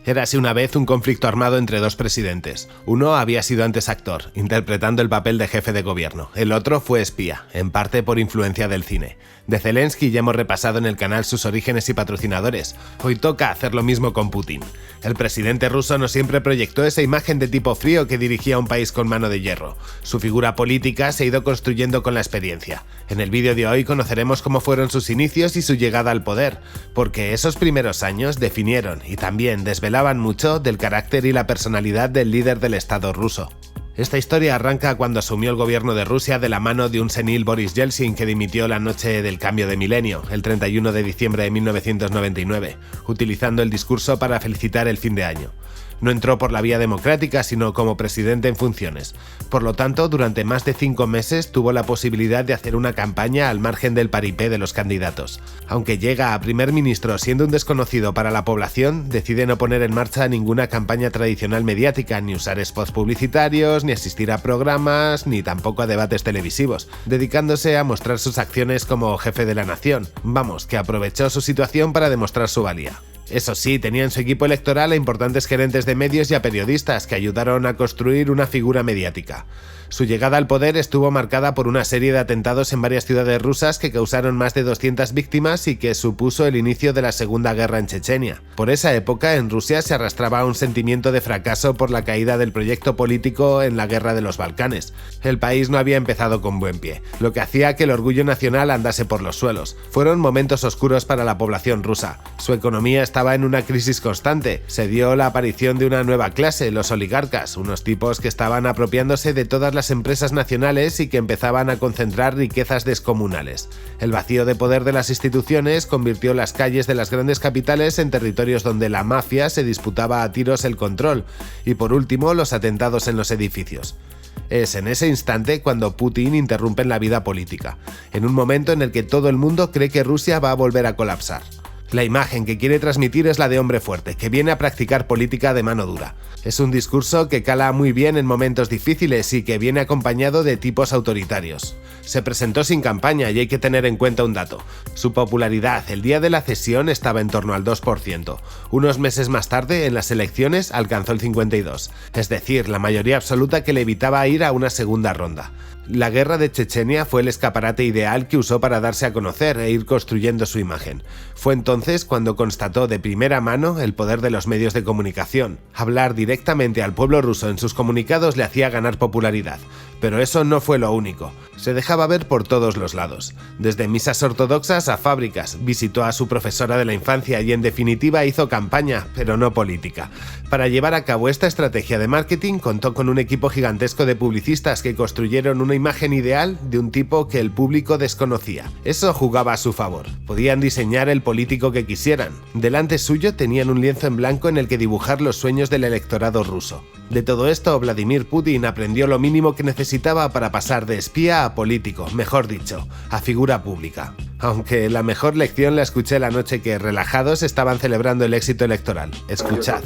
Érase una vez un conflicto armado entre dos presidentes. Uno había sido antes actor, interpretando el papel de jefe de gobierno. El otro fue espía, en parte por influencia del cine. De Zelensky ya hemos repasado en el canal sus orígenes y patrocinadores. Hoy toca hacer lo mismo con Putin. El presidente ruso no siempre proyectó esa imagen de tipo frío que dirigía un país con mano de hierro. Su figura política se ha ido construyendo con la experiencia. En el vídeo de hoy conoceremos cómo fueron sus inicios y su llegada al poder, porque esos primeros años definieron y también desvelaban mucho del carácter y la personalidad del líder del Estado ruso. Esta historia arranca cuando asumió el gobierno de Rusia de la mano de un senil Boris Yeltsin que dimitió la noche del cambio de milenio, el 31 de diciembre de 1999, utilizando el discurso para felicitar el fin de año. No entró por la vía democrática, sino como presidente en funciones. Por lo tanto, durante más de 5 meses tuvo la posibilidad de hacer una campaña al margen del paripé de los candidatos. Aunque llega a primer ministro siendo un desconocido para la población, decide no poner en marcha ninguna campaña tradicional mediática, ni usar spots publicitarios, ni asistir a programas, ni tampoco a debates televisivos, dedicándose a mostrar sus acciones como jefe de la nación. Vamos, que aprovechó su situación para demostrar su valía. Eso sí, tenía en su equipo electoral a importantes gerentes de medios y a periodistas que ayudaron a construir una figura mediática. Su llegada al poder estuvo marcada por una serie de atentados en varias ciudades rusas que causaron más de 200 víctimas y que supuso el inicio de la Segunda Guerra en Chechenia. Por esa época, en Rusia se arrastraba un sentimiento de fracaso por la caída del proyecto político en la Guerra de los Balcanes. El país no había empezado con buen pie, lo que hacía que el orgullo nacional andase por los suelos. Fueron momentos oscuros para la población rusa. Su economía estaba en una crisis constante. Se dio la aparición de una nueva clase, los oligarcas, unos tipos que estaban apropiándose de todas las empresas nacionales y que empezaban a concentrar riquezas descomunales. El vacío de poder de las instituciones convirtió las calles de las grandes capitales en territorios donde la mafia se disputaba a tiros el control, y por último los atentados en los edificios. Es en ese instante cuando Putin interrumpe en la vida política, en un momento en el que todo el mundo cree que Rusia va a volver a colapsar. La imagen que quiere transmitir es la de hombre fuerte, que viene a practicar política de mano dura. Es un discurso que cala muy bien en momentos difíciles y que viene acompañado de tipos autoritarios. Se presentó sin campaña y hay que tener en cuenta un dato. Su popularidad el día de la cesión estaba en torno al 2%. Unos meses más tarde, en las elecciones, alcanzó el 52%, es decir, la mayoría absoluta que le evitaba ir a una segunda ronda. La guerra de Chechenia fue el escaparate ideal que usó para darse a conocer e ir construyendo su imagen. Fue entonces cuando constató de primera mano el poder de los medios de comunicación. Hablar directamente al pueblo ruso en sus comunicados le hacía ganar popularidad. Pero eso no fue lo único. Se dejaba ver por todos los lados. Desde misas ortodoxas a fábricas, visitó a su profesora de la infancia y en definitiva hizo campaña, pero no política. Para llevar a cabo esta estrategia de marketing contó con un equipo gigantesco de publicistas que construyeron una imagen ideal de un tipo que el público desconocía. Eso jugaba a su favor. Podían diseñar el político que quisieran. Delante suyo tenían un lienzo en blanco en el que dibujar los sueños del electorado ruso. De todo esto, Vladimir Putin aprendió lo mínimo que necesitaba para pasar de espía a político, mejor dicho, a figura pública. Aunque la mejor lección la escuché la noche que, relajados, estaban celebrando el éxito electoral. Escuchad.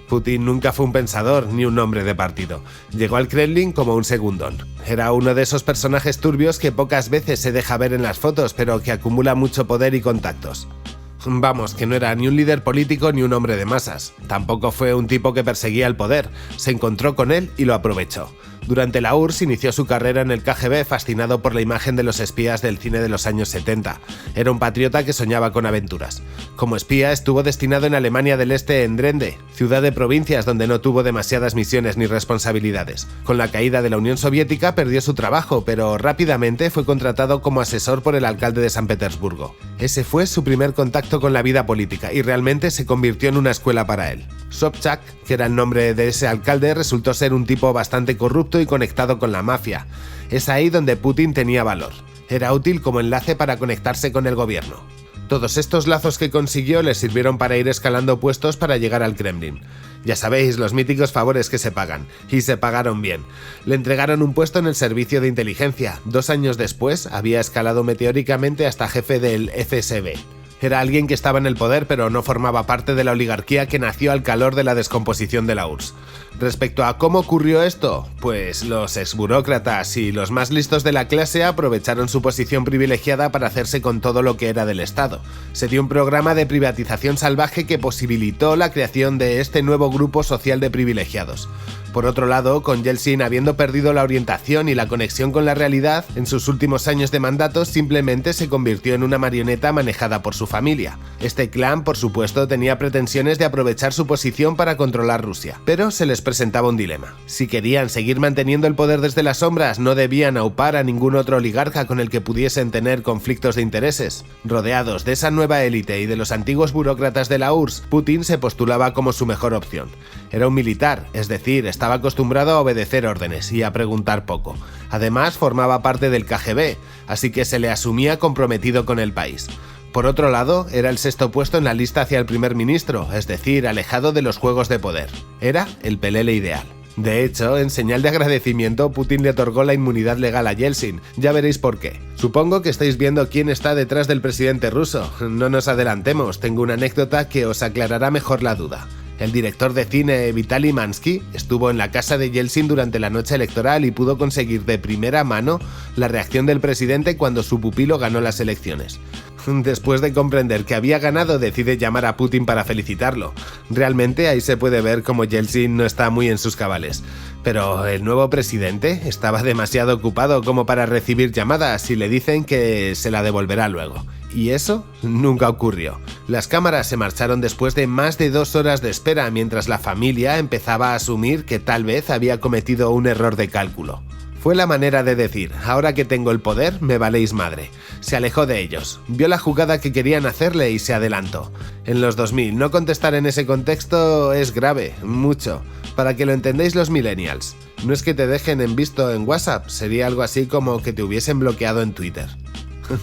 Putin nunca fue un pensador ni un hombre de partido. Llegó al Kremlin como un segundón. Era uno de esos personajes turbios que pocas veces se deja ver en las fotos, pero que acumula mucho poder y contactos. Vamos, que no era ni un líder político ni un hombre de masas. Tampoco fue un tipo que perseguía el poder. Se encontró con él y lo aprovechó. Durante la URSS inició su carrera en el KGB fascinado por la imagen de los espías del cine de los años 70. Era un patriota que soñaba con aventuras. Como espía estuvo destinado en Alemania del Este en Drente, ciudad de provincias donde no tuvo demasiadas misiones ni responsabilidades. Con la caída de la Unión Soviética perdió su trabajo, pero rápidamente fue contratado como asesor por el alcalde de San Petersburgo. Ese fue su primer contacto con la vida política y realmente se convirtió en una escuela para él. Sobchak, que era el nombre de ese alcalde, resultó ser un tipo bastante corrupto y conectado con la mafia. Es ahí donde Putin tenía valor. Era útil como enlace para conectarse con el gobierno. Todos estos lazos que consiguió le sirvieron para ir escalando puestos para llegar al Kremlin. Ya sabéis, los míticos favores que se pagan. Y se pagaron bien. Le entregaron un puesto en el servicio de inteligencia. 2 años después, había escalado meteóricamente hasta jefe del FSB. Era alguien que estaba en el poder pero no formaba parte de la oligarquía que nació al calor de la descomposición de la URSS. Respecto a cómo ocurrió esto, pues los exburócratas y los más listos de la clase aprovecharon su posición privilegiada para hacerse con todo lo que era del Estado. Se dio un programa de privatización salvaje que posibilitó la creación de este nuevo grupo social de privilegiados. Por otro lado, con Yeltsin habiendo perdido la orientación y la conexión con la realidad, en sus últimos años de mandato simplemente se convirtió en una marioneta manejada por su familia. Este clan, por supuesto, tenía pretensiones de aprovechar su posición para controlar Rusia, pero se les presentaba un dilema. Si querían seguir manteniendo el poder desde las sombras, no debían aupar a ningún otro oligarca con el que pudiesen tener conflictos de intereses. Rodeados de esa nueva élite y de los antiguos burócratas de la URSS, Putin se postulaba como su mejor opción. Era un militar, es decir, estaba acostumbrado a obedecer órdenes y a preguntar poco. Además, formaba parte del KGB, así que se le asumía comprometido con el país. Por otro lado, era el sexto puesto en la lista hacia el primer ministro, es decir, alejado de los juegos de poder. Era el pelele ideal. De hecho, en señal de agradecimiento, Putin le otorgó la inmunidad legal a Yeltsin. Ya veréis por qué. Supongo que estáis viendo quién está detrás del presidente ruso. No nos adelantemos, tengo una anécdota que os aclarará mejor la duda. El director de cine Vitaly Mansky estuvo en la casa de Yeltsin durante la noche electoral y pudo conseguir de primera mano la reacción del presidente cuando su pupilo ganó las elecciones. Después de comprender que había ganado, decide llamar a Putin para felicitarlo. Realmente ahí se puede ver cómo Yeltsin no está muy en sus cabales. Pero el nuevo presidente estaba demasiado ocupado como para recibir llamadas y le dicen que se la devolverá luego. Y eso nunca ocurrió. Las cámaras se marcharon después de más de 2 horas de espera mientras la familia empezaba a asumir que tal vez había cometido un error de cálculo. Fue la manera de decir, ahora que tengo el poder, me valéis madre. Se alejó de ellos, vio la jugada que querían hacerle y se adelantó. En los 2000, no contestar en ese contexto es grave, mucho. Para que lo entendáis los millennials, no es que te dejen en visto en WhatsApp, sería algo así como que te hubiesen bloqueado en Twitter.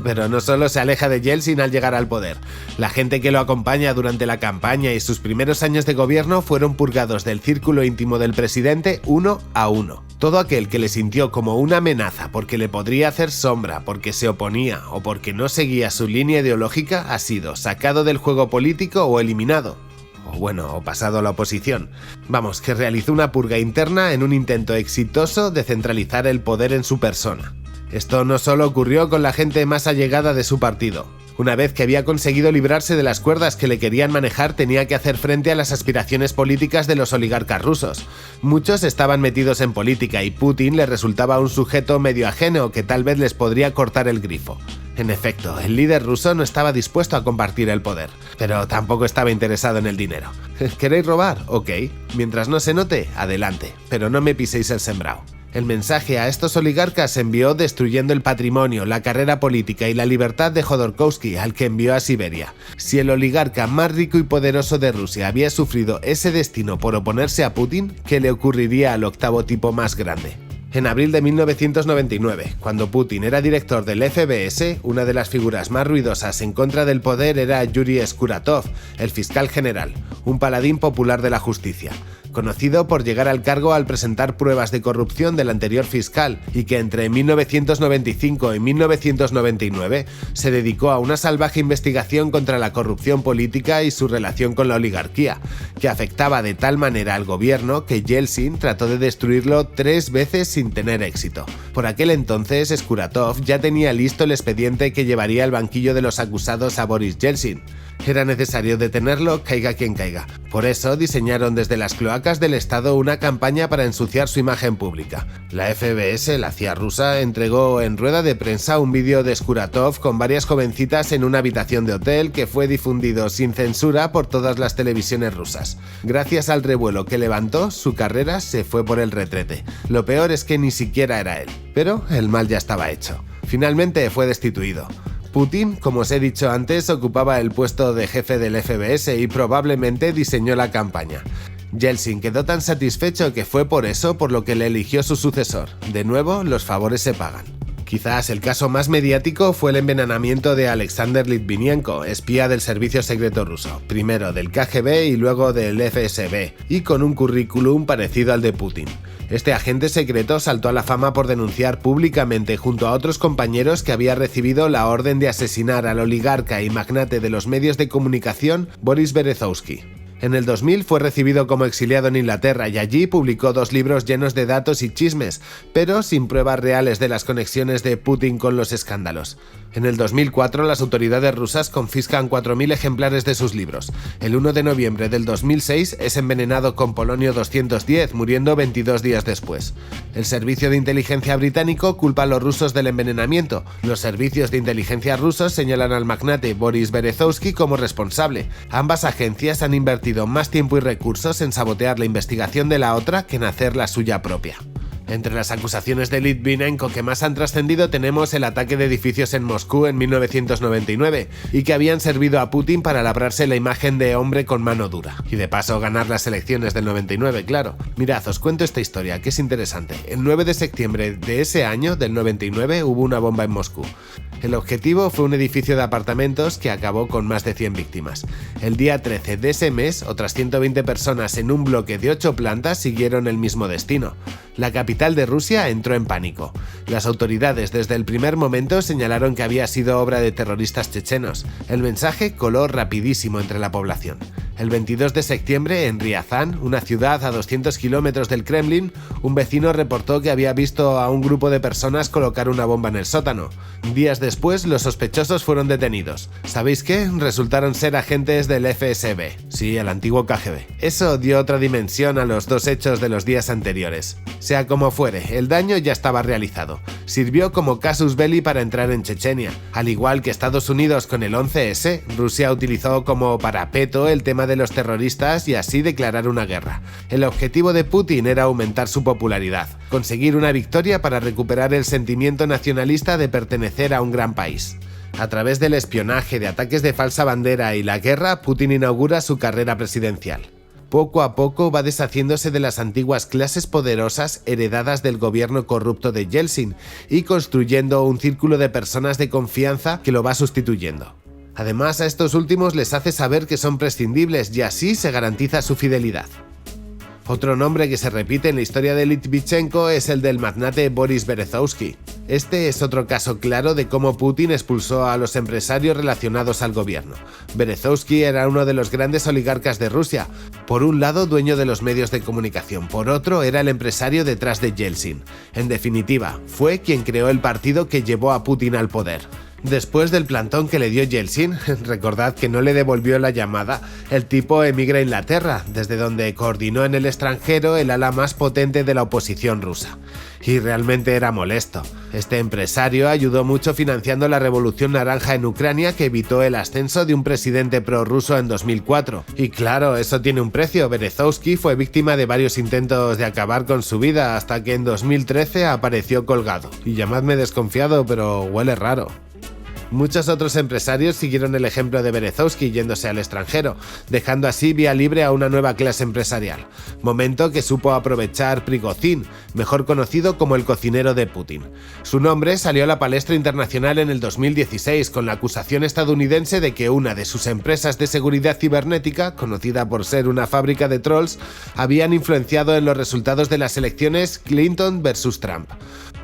Pero no solo se aleja de Yeltsin al llegar al poder. La gente que lo acompaña durante la campaña y sus primeros años de gobierno fueron purgados del círculo íntimo del presidente uno a uno. Todo aquel que le sintió como una amenaza porque le podría hacer sombra, porque se oponía o porque no seguía su línea ideológica ha sido sacado del juego político o eliminado. O pasado a la oposición. Vamos, que realizó una purga interna en un intento exitoso de centralizar el poder en su persona. Esto no solo ocurrió con la gente más allegada de su partido. Una vez que había conseguido librarse de las cuerdas que le querían manejar, tenía que hacer frente a las aspiraciones políticas de los oligarcas rusos. Muchos estaban metidos en política y Putin le resultaba un sujeto medio ajeno que tal vez les podría cortar el grifo. En efecto, el líder ruso no estaba dispuesto a compartir el poder, pero tampoco estaba interesado en el dinero. ¿Queréis robar? Ok. Mientras no se note, adelante, pero no me piséis el sembrado. El mensaje a estos oligarcas se envió destruyendo el patrimonio, la carrera política y la libertad de Jodorkovsky, al que envió a Siberia. Si el oligarca más rico y poderoso de Rusia había sufrido ese destino por oponerse a Putin, ¿qué le ocurriría al octavo tipo más grande? En abril de 1999, cuando Putin era director del FBS, una de las figuras más ruidosas en contra del poder era Yuri Skuratov, el fiscal general, un paladín popular de la justicia, conocido por llegar al cargo al presentar pruebas de corrupción del anterior fiscal y que entre 1995 y 1999 se dedicó a una salvaje investigación contra la corrupción política y su relación con la oligarquía, que afectaba de tal manera al gobierno que Yeltsin trató de destruirlo 3 veces sin tener éxito. Por aquel entonces, Skuratov ya tenía listo el expediente que llevaría al banquillo de los acusados a Boris Yeltsin. Era necesario detenerlo, caiga quien caiga. Por eso diseñaron desde las cloacas del Estado una campaña para ensuciar su imagen pública. La FBS, la CIA rusa, entregó en rueda de prensa un vídeo de Skuratov con varias jovencitas en una habitación de hotel que fue difundido sin censura por todas las televisiones rusas. Gracias al revuelo que levantó, su carrera se fue por el retrete. Lo peor es que ni siquiera era él, pero el mal ya estaba hecho. Finalmente fue destituido. Putin, como os he dicho antes, ocupaba el puesto de jefe del FBS y probablemente diseñó la campaña. Yeltsin quedó tan satisfecho que fue por eso por lo que le eligió su sucesor. De nuevo, los favores se pagan. Quizás el caso más mediático fue el envenenamiento de Alexander Litvinenko, espía del servicio secreto ruso, primero del KGB y luego del FSB, y con un currículum parecido al de Putin. Este agente secreto saltó a la fama por denunciar públicamente junto a otros compañeros que había recibido la orden de asesinar al oligarca y magnate de los medios de comunicación Boris Berezovsky. En el 2000 fue recibido como exiliado en Inglaterra y allí publicó 2 libros llenos de datos y chismes, pero sin pruebas reales de las conexiones de Putin con los escándalos. En el 2004 las autoridades rusas confiscan 4.000 ejemplares de sus libros. El 1 de noviembre del 2006 es envenenado con polonio 210, muriendo 22 días después. El servicio de inteligencia británico culpa a los rusos del envenenamiento. Los servicios de inteligencia rusos señalan al magnate Boris Berezovsky como responsable. Ambas agencias han invertido más tiempo y recursos en sabotear la investigación de la otra que en hacer la suya propia. Entre las acusaciones de Litvinenko que más han trascendido tenemos el ataque de edificios en Moscú en 1999 y que habían servido a Putin para labrarse la imagen de hombre con mano dura. Y de paso ganar las elecciones del 99, claro. Mirad, os cuento esta historia, que es interesante. El 9 de septiembre de ese año, del 99, hubo una bomba en Moscú. El objetivo fue un edificio de apartamentos que acabó con más de 100 víctimas. El día 13 de ese mes, otras 120 personas en un bloque de 8 plantas siguieron el mismo destino. La capital de Rusia entró en pánico. Las autoridades desde el primer momento señalaron que había sido obra de terroristas chechenos. El mensaje coló rapidísimo entre la población. El 22 de septiembre, en Riazán, una ciudad a 200 kilómetros del Kremlin, un vecino reportó que había visto a un grupo de personas colocar una bomba en el sótano. Días después, los sospechosos fueron detenidos. ¿Sabéis qué? Resultaron ser agentes del FSB. Sí, el antiguo KGB. Eso dio otra dimensión a los 2 hechos de los días anteriores. Sea como fuere, el daño ya estaba realizado. Sirvió como casus belli para entrar en Chechenia. Al igual que Estados Unidos con el 11S, Rusia utilizó como parapeto el tema de los terroristas y así declarar una guerra. El objetivo de Putin era aumentar su popularidad, conseguir una victoria para recuperar el sentimiento nacionalista de pertenecer a un gran país. A través del espionaje, de ataques de falsa bandera y la guerra, Putin inaugura su carrera presidencial. Poco a poco va deshaciéndose de las antiguas clases poderosas heredadas del gobierno corrupto de Yeltsin y construyendo un círculo de personas de confianza que lo va sustituyendo. Además, a estos últimos les hace saber que son prescindibles y así se garantiza su fidelidad. Otro nombre que se repite en la historia de Litvinenko es el del magnate Boris Berezovsky. Este es otro caso claro de cómo Putin expulsó a los empresarios relacionados al gobierno. Berezovsky era uno de los grandes oligarcas de Rusia. Por un lado, dueño de los medios de comunicación, por otro, era el empresario detrás de Yeltsin. En definitiva, fue quien creó el partido que llevó a Putin al poder. Después del plantón que le dio Yeltsin, recordad que no le devolvió la llamada, el tipo emigra a Inglaterra, desde donde coordinó en el extranjero el ala más potente de la oposición rusa. Y realmente era molesto. Este empresario ayudó mucho financiando la Revolución Naranja en Ucrania que evitó el ascenso de un presidente prorruso en 2004. Y claro, eso tiene un precio. Berezovsky fue víctima de varios intentos de acabar con su vida hasta que en 2013 apareció colgado. Y llamadme desconfiado, pero huele raro. Muchos otros empresarios siguieron el ejemplo de Berezovsky yéndose al extranjero, dejando así vía libre a una nueva clase empresarial, momento que supo aprovechar Prigozhin, mejor conocido como el cocinero de Putin. Su nombre salió a la palestra internacional en el 2016 con la acusación estadounidense de que una de sus empresas de seguridad cibernética, conocida por ser una fábrica de trolls, habían influenciado en los resultados de las elecciones Clinton versus Trump.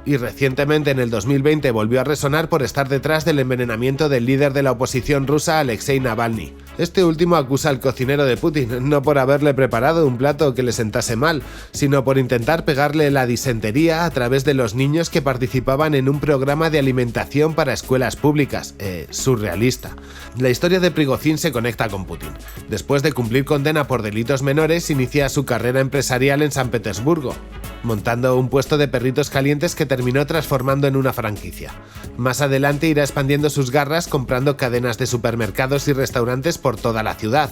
Y recientemente en el 2020 volvió a resonar por estar detrás del envenenamiento del líder de la oposición rusa Alexei Navalny. Este último acusa al cocinero de Putin, no por haberle preparado un plato que le sentase mal, sino por intentar pegarle la disentería a través de los niños que participaban en un programa de alimentación para escuelas públicas. Surrealista. La historia de Prigozhin se conecta con Putin. Después de cumplir condena por delitos menores, inicia su carrera empresarial en San Petersburgo, montando un puesto de perritos calientes que terminó transformando en una franquicia. Más adelante irá expandiendo sus garras comprando cadenas de supermercados y restaurantes por toda la ciudad.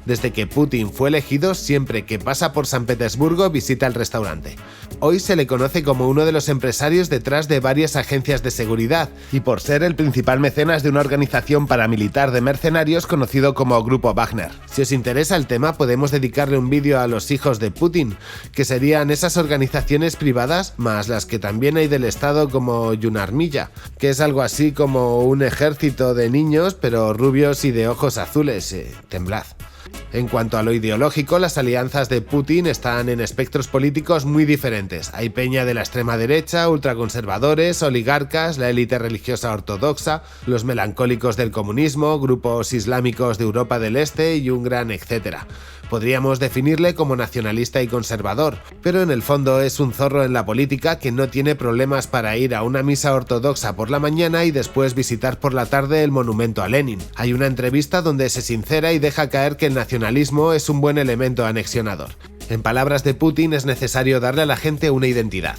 Desde que Putin fue elegido, siempre que pasa por San Petersburgo visita el restaurante. Hoy se le conoce como uno de los empresarios detrás de varias agencias de seguridad y por ser el principal mecenas de una organización paramilitar de mercenarios conocido como Grupo Wagner. Si os interesa el tema, podemos dedicarle un vídeo a los hijos de Putin, que serían esas organizaciones privadas más las que también hay del Estado como Yunarmilla, que es algo así como un ejército de niños pero rubios y de ojos azules. Temblad. En cuanto a lo ideológico, las alianzas de Putin están en espectros políticos muy diferentes. Hay peña de la extrema derecha, ultraconservadores, oligarcas, la élite religiosa ortodoxa, los melancólicos del comunismo, grupos islámicos de Europa del Este y un gran etcétera. Podríamos definirle como nacionalista y conservador, pero en el fondo es un zorro en la política que no tiene problemas para ir a una misa ortodoxa por la mañana y después visitar por la tarde el monumento a Lenin. Hay una entrevista donde se sincera y deja caer que el nacionalismo es un buen elemento anexionador. En palabras de Putin, es necesario darle a la gente una identidad.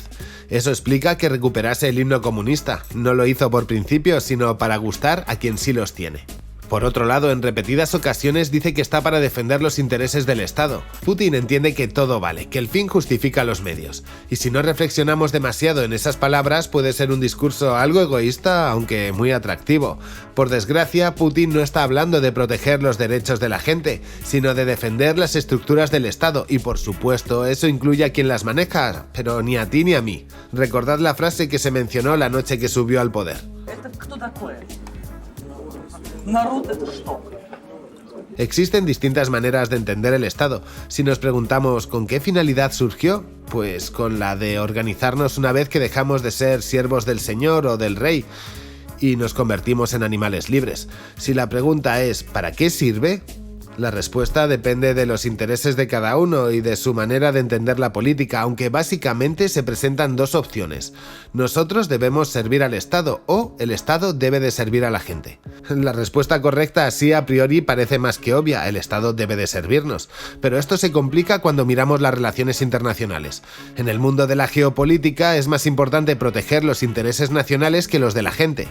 Eso explica que recuperase el himno comunista. No lo hizo por principio, sino para gustar a quien sí los tiene. Por otro lado, en repetidas ocasiones dice que está para defender los intereses del Estado. Putin entiende que todo vale, que el fin justifica los medios. Y si no reflexionamos demasiado en esas palabras, puede ser un discurso algo egoísta, aunque muy atractivo. Por desgracia, Putin no está hablando de proteger los derechos de la gente, sino de defender las estructuras del Estado, y por supuesto, eso incluye a quien las maneja, pero ni a ti ni a mí. Recordad la frase que se mencionó la noche que subió al poder. Existen distintas maneras de entender el Estado. Si nos preguntamos ¿con qué finalidad surgió? Pues con la de organizarnos una vez que dejamos de ser siervos del Señor o del Rey y nos convertimos en animales libres. Si la pregunta es ¿para qué sirve? La respuesta depende de los intereses de cada uno y de su manera de entender la política, aunque básicamente se presentan dos opciones. Nosotros debemos servir al Estado o el Estado debe de servir a la gente. La respuesta correcta así a priori parece más que obvia, el Estado debe de servirnos. Pero esto se complica cuando miramos las relaciones internacionales. En el mundo de la geopolítica es más importante proteger los intereses nacionales que los de la gente.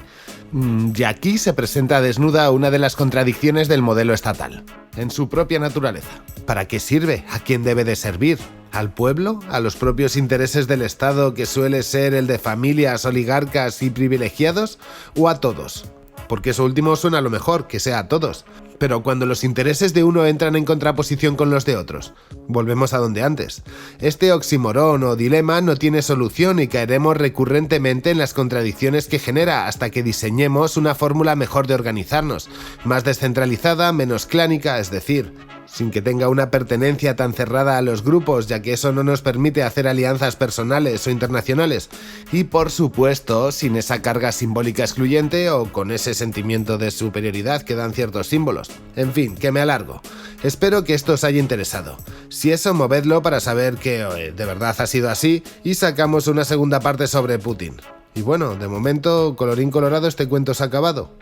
Y aquí se presenta desnuda una de las contradicciones del modelo estatal, en su propia naturaleza. ¿Para qué sirve? ¿A quién debe de servir? ¿Al pueblo? ¿A los propios intereses del Estado, que suele ser el de familias, oligarcas y privilegiados? ¿O a todos? Porque eso último suena a lo mejor, que sea a todos. Pero cuando los intereses de uno entran en contraposición con los de otros, volvemos a donde antes. Este oxímoron o dilema no tiene solución y caeremos recurrentemente en las contradicciones que genera hasta que diseñemos una fórmula mejor de organizarnos, más descentralizada, menos clánica, es decir, sin que tenga una pertenencia tan cerrada a los grupos, ya que eso no nos permite hacer alianzas personales o internacionales, y por supuesto sin esa carga simbólica excluyente o con ese sentimiento de superioridad que dan ciertos símbolos. En fin, que me alargo. Espero que esto os haya interesado. Si eso, movedlo para saber que de verdad ha sido así y sacamos una segunda parte sobre Putin. Y bueno, de momento, colorín colorado, este cuento se ha acabado.